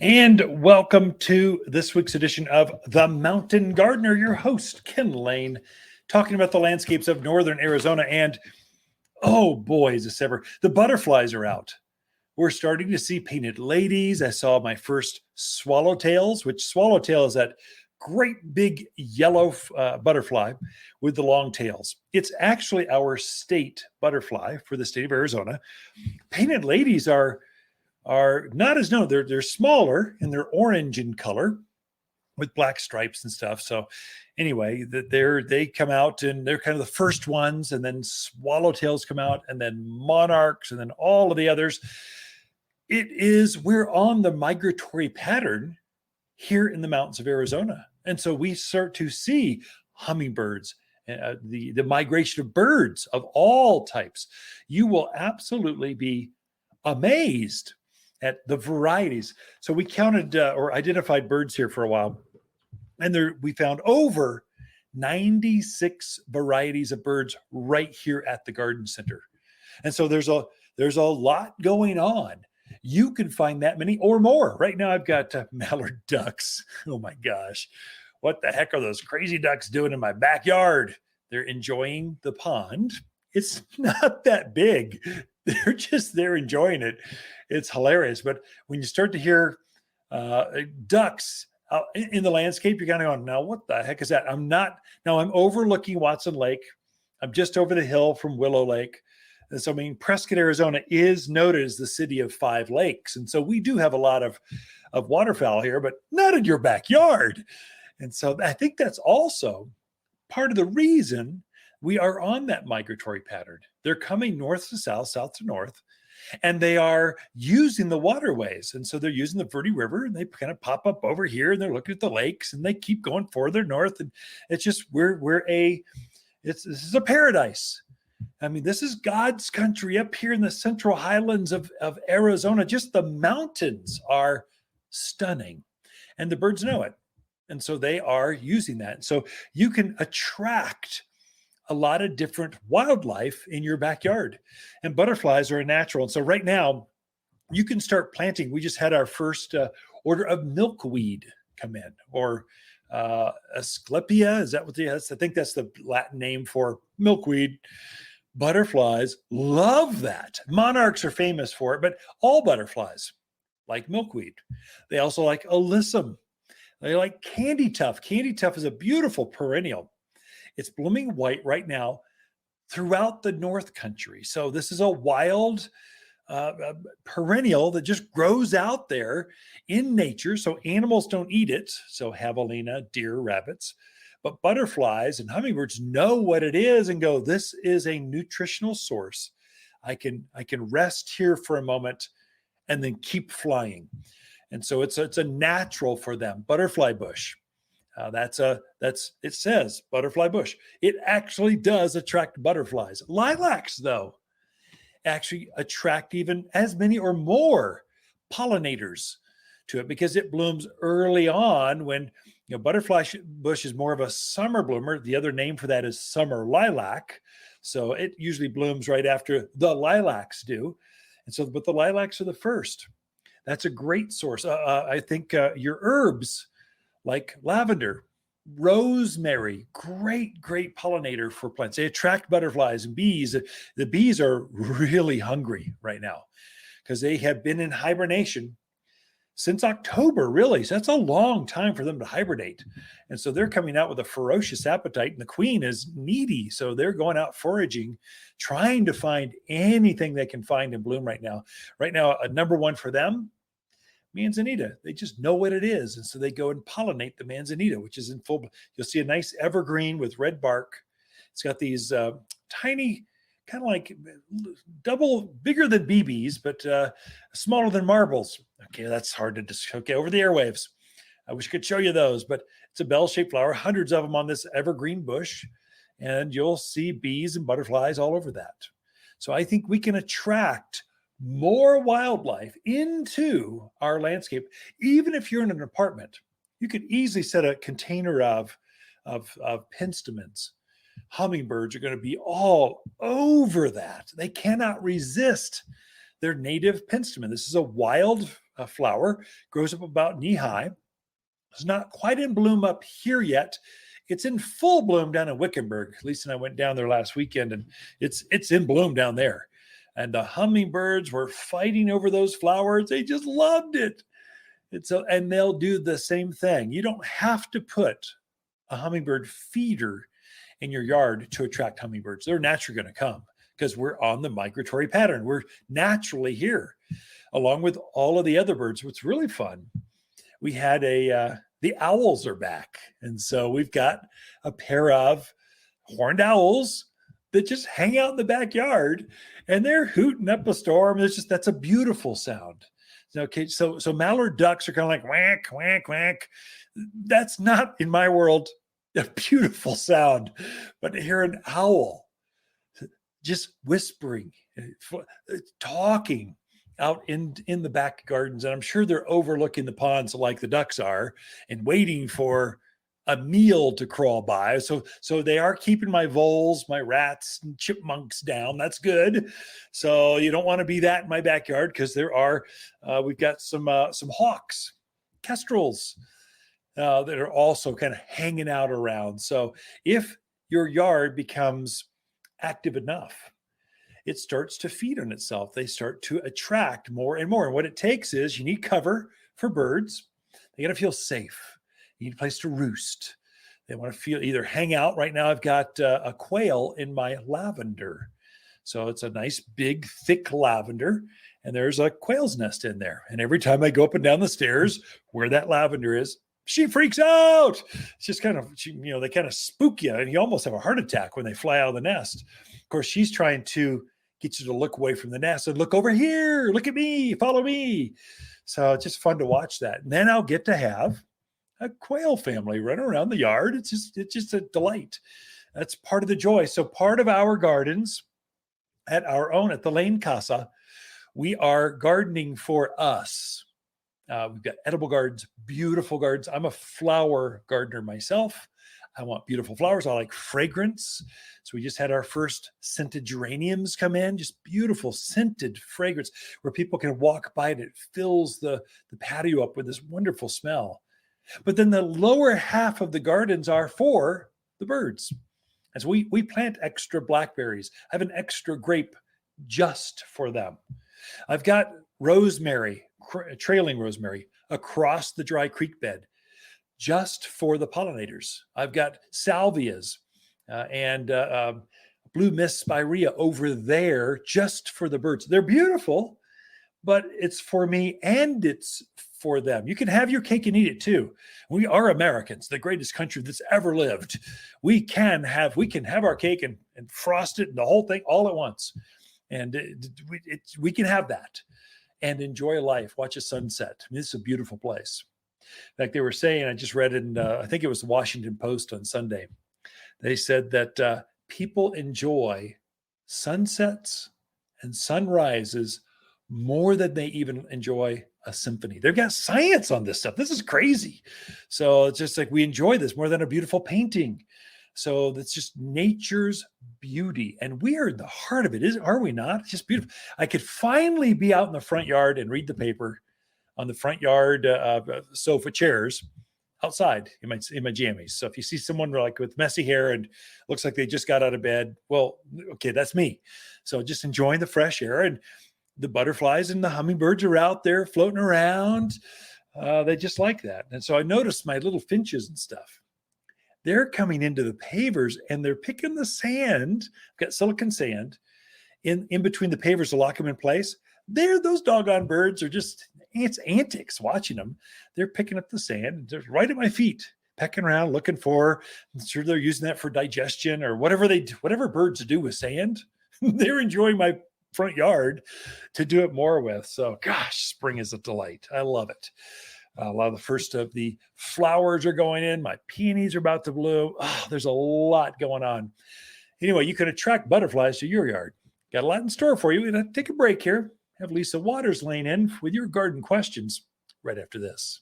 And welcome to this week's edition of The Mountain Gardener, your host, Ken Lane, talking about the landscapes of northern Arizona. And oh boy, is this ever, the butterflies are out. We're starting to see painted ladies. I saw my first swallowtails, which swallowtail is that great big yellow butterfly with the long tails. It's actually our state butterfly for the state of Arizona. Painted ladies are not as known. They're smaller and they're orange in color with black stripes and stuff. So anyway, they come out and they're kind of the first ones, and then swallowtails come out, and then monarchs, and then all of the others. We're on the migratory pattern here in the mountains of Arizona. And so we start to see hummingbirds, the migration of birds of all types. You will absolutely be amazed at the varieties. So we counted or identified birds here for a while, and we found over 96 varieties of birds right here at the garden center. And so there's a lot going on. You can find that many or more. Right now I've got mallard ducks. Oh my gosh. What the heck are those crazy ducks doing in my backyard? They're enjoying the pond. It's not that big. They're enjoying it. It's hilarious. But when you start to hear ducks in the landscape, you're kind of going, now what the heck is that? I'm overlooking Watson Lake. I'm just over the hill from Willow Lake. And so, Prescott, Arizona is noted as the city of 5 lakes. And so we do have a lot of waterfowl here, but not in your backyard. And so I think that's also part of the reason we are on that migratory pattern. They're coming north to south, south to north, and they are using the waterways. And so they're using the Verde River, and they kind of pop up over here, and they're looking at the lakes, and they keep going further north. And it's just, this is a paradise. This is God's country up here in the central highlands of Arizona. Just the mountains are stunning, and the birds know it. And so they are using that. So you can attract a lot of different wildlife in your backyard, and butterflies are a natural. And so right now you can start planting. We just had our first order of milkweed come in, or Asclepia. Is that what I think that's the Latin name for milkweed. Butterflies love that. Monarchs are famous for it, but all butterflies like milkweed. They also like alyssum. They like candy tuft. Candy tuft is a beautiful perennial. It's blooming white right now throughout the North Country. So this is a wild perennial that just grows out there in nature. So animals don't eat it. So javelina, deer, rabbits, but butterflies and hummingbirds know what it is and go, this is a nutritional source. I can rest here for a moment and then keep flying. And so it's a natural for them. Butterfly bush. It says butterfly bush. It actually does attract butterflies. Lilacs, though, actually attract even as many or more pollinators to it, because it blooms early on. When butterfly bush is more of a summer bloomer. The other name for that is summer lilac. So it usually blooms right after the lilacs do. And so, but the lilacs are the first. That's a great source. I think your herbs, like lavender, rosemary, great pollinator for plants. They attract butterflies and bees. The bees are really hungry right now because they have been in hibernation since October, really. So that's a long time for them to hibernate. And so they're coming out with a ferocious appetite, and the queen is needy. So they're going out foraging, trying to find anything they can find in bloom right now. Right now, number one for them, manzanita. They just know what it is. And so they go and pollinate the manzanita, which is in full. You'll see a nice evergreen with red bark. It's got these tiny, kind of like bigger than BBs, but smaller than marbles. Okay, that's hard to just, okay, over the airwaves. I wish I could show you those, but it's a bell-shaped flower, hundreds of them on this evergreen bush, and you'll see bees and butterflies all over that. So I think we can attract more wildlife into our landscape. Even if you're in an apartment, you could easily set a container of penstemons. Hummingbirds are going to be all over that. They cannot resist their native penstemon. This is a wild flower, grows up about knee high. It's not quite in bloom up here yet. It's in full bloom down in Wickenburg. Lisa and I went down there last weekend, and it's in bloom down there. And the hummingbirds were fighting over those flowers. They just loved it. And they'll do the same thing. You don't have to put a hummingbird feeder in your yard to attract hummingbirds. They're naturally going to come because we're on the migratory pattern. We're naturally here, along with all of the other birds. What's really fun, we had the owls are back. And so we've got a pair of horned owls that just hang out in the backyard, and they're hooting up a storm. That's a beautiful sound. Okay, so mallard ducks are kind of like whack, whack, whack. That's not, in my world, a beautiful sound. But to hear an owl just whispering, talking out in the back gardens, and I'm sure they're overlooking the ponds like the ducks are and waiting for a meal to crawl by. So they are keeping my voles, my rats and chipmunks down. That's good. So you don't want to be that in my backyard, because we've got some hawks, kestrels that are also kind of hanging out around. So if your yard becomes active enough, it starts to feed on itself. They start to attract more and more. And what it takes is you need cover for birds. They got to feel safe. You need a place to roost. They want to either hang out. Right now, I've got a quail in my lavender. So it's a nice, big, thick lavender. And there's a quail's nest in there. And every time I go up and down the stairs where that lavender is, she freaks out. It's just kind of, they kind of spook you. And you almost have a heart attack when they fly out of the nest. Of course, she's trying to get you to look away from the nest and look over here. Look at me. Follow me. So it's just fun to watch that. And then I'll get to have a quail family run around the yard. It's just a delight. That's part of the joy. So part of our gardens at the Lane Casa, we are gardening for us. We've got edible gardens, beautiful gardens. I'm a flower gardener myself. I want beautiful flowers. I like fragrance. So we just had our first scented geraniums come in, just beautiful scented fragrance where people can walk by and it fills the patio up with this wonderful smell. But then the lower half of the gardens are for the birds. And so we plant extra blackberries. I have an extra grape just for them. I've got rosemary, trailing rosemary, across the dry creek bed just for the pollinators. I've got salvias and blue mist spirea over there just for the birds. They're beautiful, but it's for me and it's for them. You can have your cake and eat it too. We are Americans, the greatest country that's ever lived. We can have our cake and frost it and the whole thing all at once. And we can have that and enjoy life, watch a sunset. I mean, it's a beautiful place. In fact, they were saying, I just read in, I think it was the Washington Post on Sunday. They said that people enjoy sunsets and sunrises more than they even enjoy a symphony. They've got science on this stuff. This is crazy. So it's just like we enjoy this more than a beautiful painting. So that's just nature's beauty. And we are in the heart of it, are we not? It's just beautiful. I could finally be out in the front yard and read the paper on the front yard sofa chairs outside in my jammies. So if you see someone like with messy hair and looks like they just got out of bed, well, okay, that's me. So just enjoying the fresh air, and the butterflies and the hummingbirds are out there floating around. They just like that. And so I noticed my little finches and stuff. They're coming into the pavers and they're picking the sand. I've got silicon sand in between the pavers to lock them in place. Those doggone birds are just, it's antics watching them. They're picking up the sand just right at my feet, pecking around, looking for, I'm sure they're using that for digestion or whatever birds do with sand. They're enjoying my front yard to do it more with. So gosh, spring is a delight. I love it. A lot of the first of the flowers are going in. My peonies are about to bloom. Oh, there's a lot going on. Anyway, you can attract butterflies to your yard. Got a lot in store for you. We're going to take a break here. Have Lisa Waters laying in with your garden questions right after this.